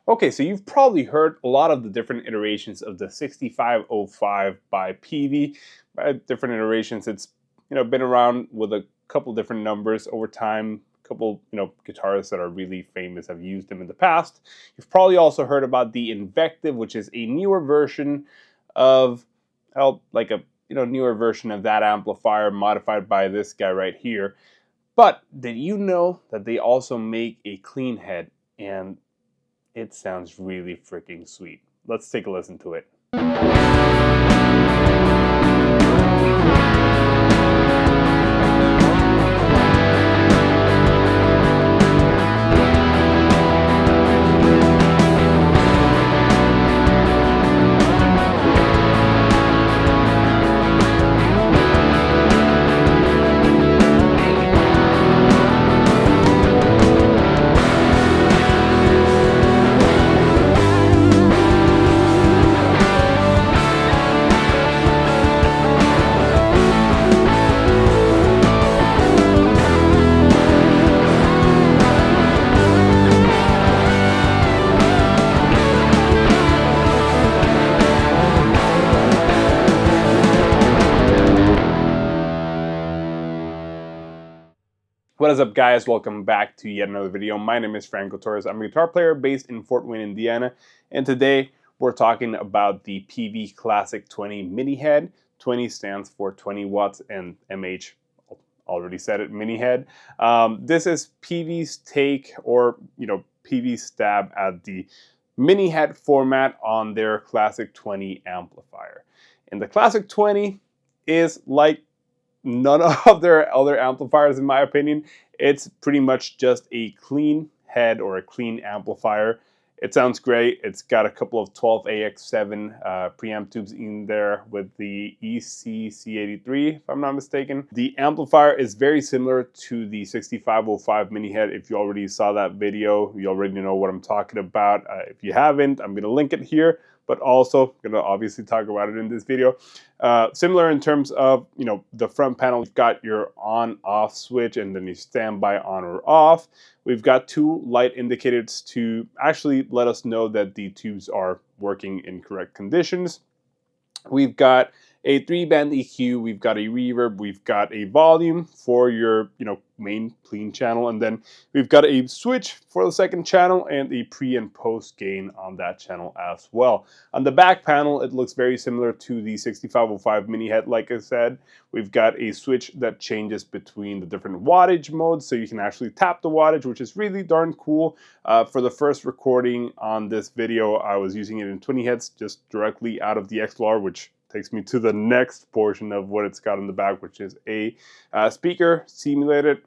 Okay, so you've probably heard a lot of the different iterations of the 6505 by Peavey. By different iterations, it's been around with a couple different numbers over time. A couple guitarists that are really famous have used them in the past. You've probably also heard about the Invective, which is a newer version of, like a newer version of that amplifier modified by this guy right here. But did you know that they also make a clean head? And it sounds really freaking sweet. Let's take a listen to it. What is up, guys? Welcome back to yet another video. My name is Franco Torres. I'm a guitar player based in Fort Wayne, Indiana, and today we're talking about the Peavey Classic 20 mini head. 20 stands for 20 watts, and MH already said it, mini head. This is Peavey's take, or Peavey's stab at the mini head format on their Classic 20 amplifier. And the Classic 20 is like none of their other amplifiers, in my opinion. It's pretty much just a clean head or a clean amplifier. It sounds great. It's got a couple of 12AX7 preamp tubes in there with the ECC83, if I'm not mistaken. The amplifier is very similar to the 6505 mini head. If you already saw that video, you already know what I'm talking about. If you haven't, I'm going to link it here, but also going to obviously talk about it in this video. Similar in terms of, the front panel, you've got your on-off switch and then your standby on or off. We've got two light indicators to actually let us know that the tubes are working in correct conditions. We've got a 3-band EQ, we've got a reverb, we've got a volume for your main clean channel, and then we've got a switch for the second channel and a pre and post gain on that channel as well. On the back panel, it looks very similar to the 6505 mini head. Like I said, we've got a switch that changes between the different wattage modes, so you can actually tap the wattage, which is really darn cool. For the first recording on this video, I was using it in 20 Hz just directly out of the XLR, which takes me to the next portion of what it's got in the back, which is a speaker simulated,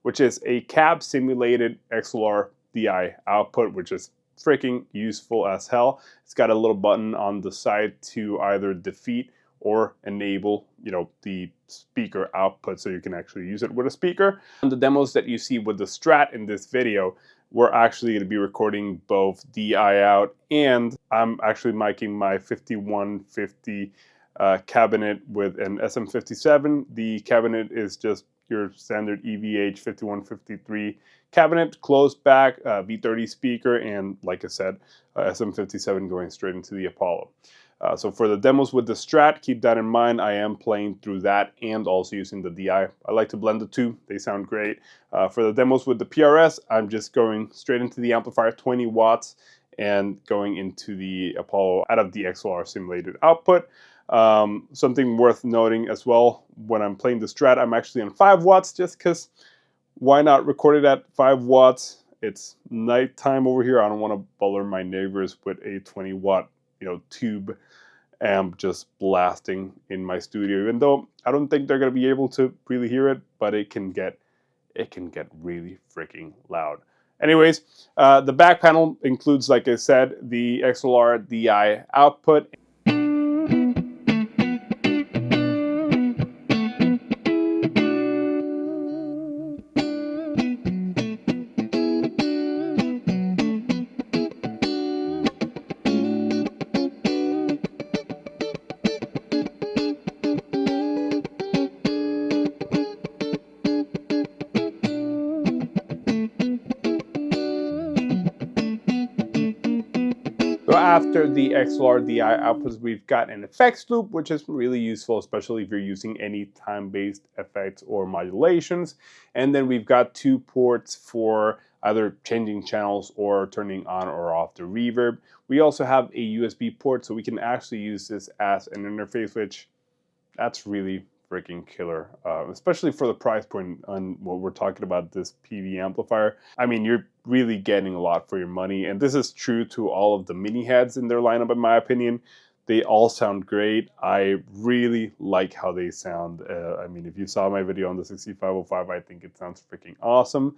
which is a cab simulated XLR DI output, which is freaking useful as hell. It's got a little button on the side to either defeat or enable, the speaker output, so you can actually use it with a speaker. And the demos that you see with the Strat in this video, we're actually going to be recording both DI out, and I'm actually miking my 5150 cabinet with an SM57. The cabinet is just your standard EVH 5153 cabinet, closed back, V30 speaker, and like I said, SM57 going straight into the Apollo. So for the demos with the Strat, keep that in mind. I am playing through that and also using the DI. I like to blend the two. They sound great. For the demos with the PRS, I'm just going straight into the amplifier, 20 watts, and going into the Apollo out of the XLR simulated output. Something worth noting as well, when I'm playing the Strat, I'm actually on 5 watts just because why not record it at 5 watts? It's nighttime over here. I don't want to bother my neighbors with a 20 watt tube amp just blasting in my studio, even though I don't think they're going to be able to really hear it, but it can get really freaking loud. Anyways, the back panel includes, like I said, the XLR DI output. after the XLR DI outputs, we've got an effects loop, which is really useful, especially if you're using any time-based effects or modulations. And then we've got 2 ports for either changing channels or turning on or off the reverb. We also have a USB port, so we can actually use this as an interface, which that's really freaking killer, especially for the price point on what we're talking about, this Peavey amplifier. I mean, you're really getting a lot for your money, and this is true to all of the mini heads in their lineup, in my opinion. They all sound great. I really like how they sound. I mean, if you saw my video on the 6505, I think it sounds freaking awesome.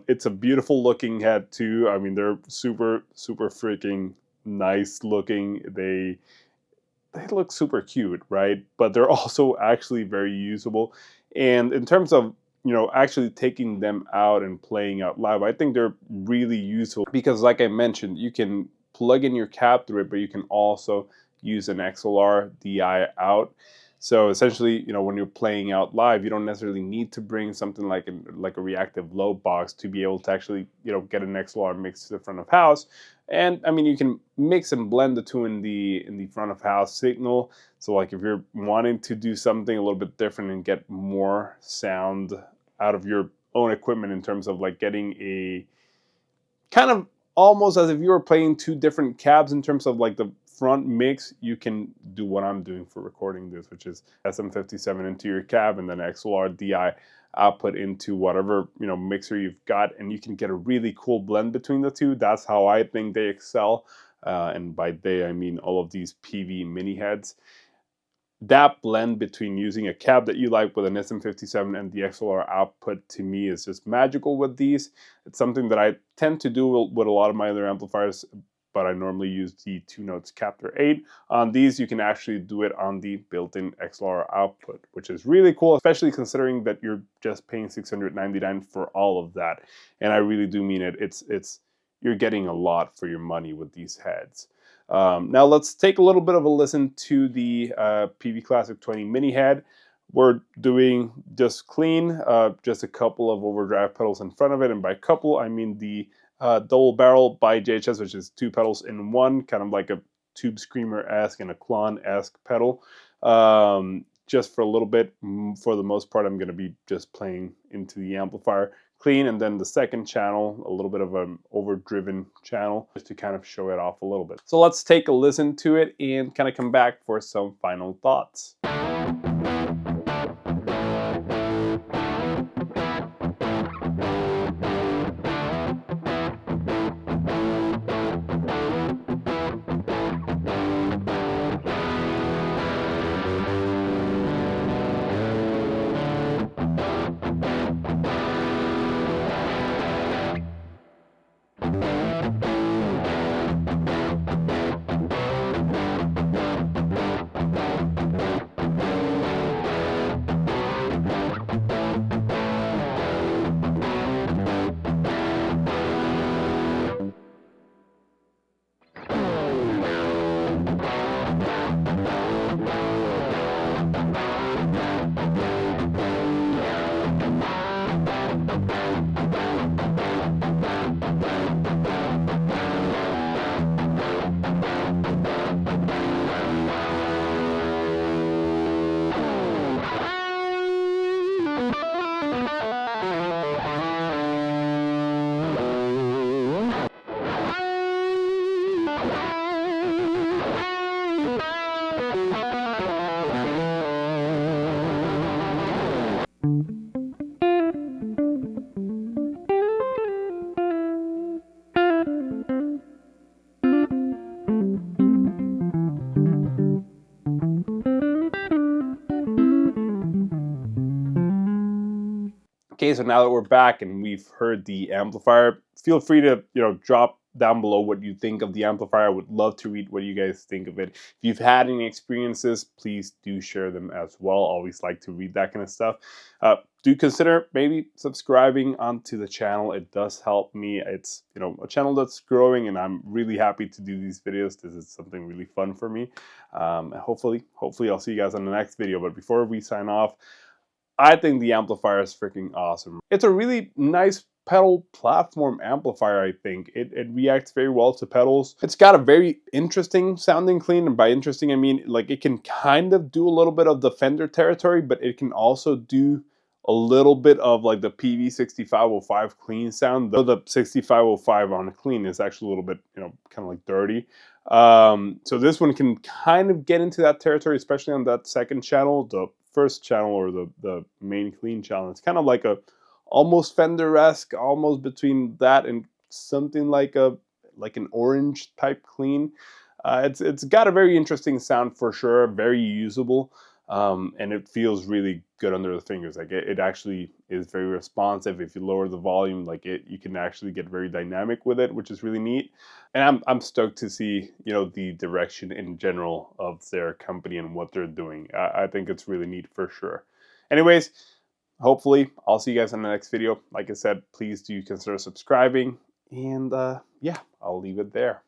It's a beautiful looking head too. I mean, they're super, super freaking nice looking. They look super cute, right? But they're also actually very usable. And in terms of, you know, actually taking them out and playing out live, I think they're really useful because, like I mentioned, you can plug in your cab through it, but you can also use an XLR DI out. So essentially, you know, when you're playing out live, you don't necessarily need to bring something like a reactive low box to be able to actually, you know, get an XLR mix to the front of house. And I mean, you can mix and blend the two in the front of house signal. So like if you're wanting to do something a little bit different and get more sound out of your own equipment in terms of like getting a kind of almost as if you were playing 2 different cabs in terms of like the front mix, you can do what I'm doing for recording this, which is SM57 into your cab and then XLR DI output into whatever, you know, mixer you've got, and you can get a really cool blend between the two. That's how I think they excel, and by they I mean all of these Peavey mini heads. That blend between using a cab that you like with an SM57 and the XLR output, to me, is just magical with these. It's something that I tend to do with a lot of my other amplifiers, but I normally use the 2 Notes Captor 8. On these, you can actually do it on the built-in XLR output, which is really cool, especially considering that you're just paying $699 for all of that. And I really do mean it. You're getting a lot for your money with these heads. Now let's take a little bit of a listen to the Peavey Classic 20 mini head. We're doing just clean, just a couple of overdrive pedals in front of it, and by couple I mean the double barrel by JHS, which is 2 pedals in one, kind of like a Tube Screamer-esque and a Klon-esque pedal. Just for a little bit. For the most part, I'm going to be just playing into the amplifier clean, and then the second channel, a little bit of an overdriven channel, just to kind of show it off a little bit. So let's take a listen to it and kind of come back for some final thoughts. Okay, so now that we're back and we've heard the amplifier, feel free to, you know, drop down below what you think of the amplifier. I would love to read what you guys think of it. If you've had any experiences, please do share them as well. Always like to read that kind of stuff. Do consider maybe subscribing onto the channel. It does help me. It's, you know, a channel that's growing, and I'm really happy to do these videos. This is something really fun for me. And hopefully I'll see you guys on the next video. But before we sign off, I think the amplifier is freaking awesome. It's a really nice pedal platform amplifier, I think. It reacts very well to pedals. It's got a very interesting sounding clean, and by interesting I mean like it can kind of do a little bit of the Fender territory, but it can also do a little bit of like the Peavey 6505 clean sound, though the 6505 on a clean is actually a little bit, you know, kind of like dirty. So this one can kind of get into that territory, especially on that second channel. The first channel, or the main clean channel, it's kind of like a almost Fender-esque, almost between that and something like an orange type clean. It's got a very interesting sound for sure, very usable, and it feels really good under the fingers. Like it actually is very responsive. If you lower the volume, like you can actually get very dynamic with it, which is really neat. And I'm stoked to see, you know, the direction in general of their company and what they're doing. I think it's really neat for sure. Anyways, hopefully I'll see you guys in the next video. Like I said, please do consider subscribing, and yeah, I'll leave it there.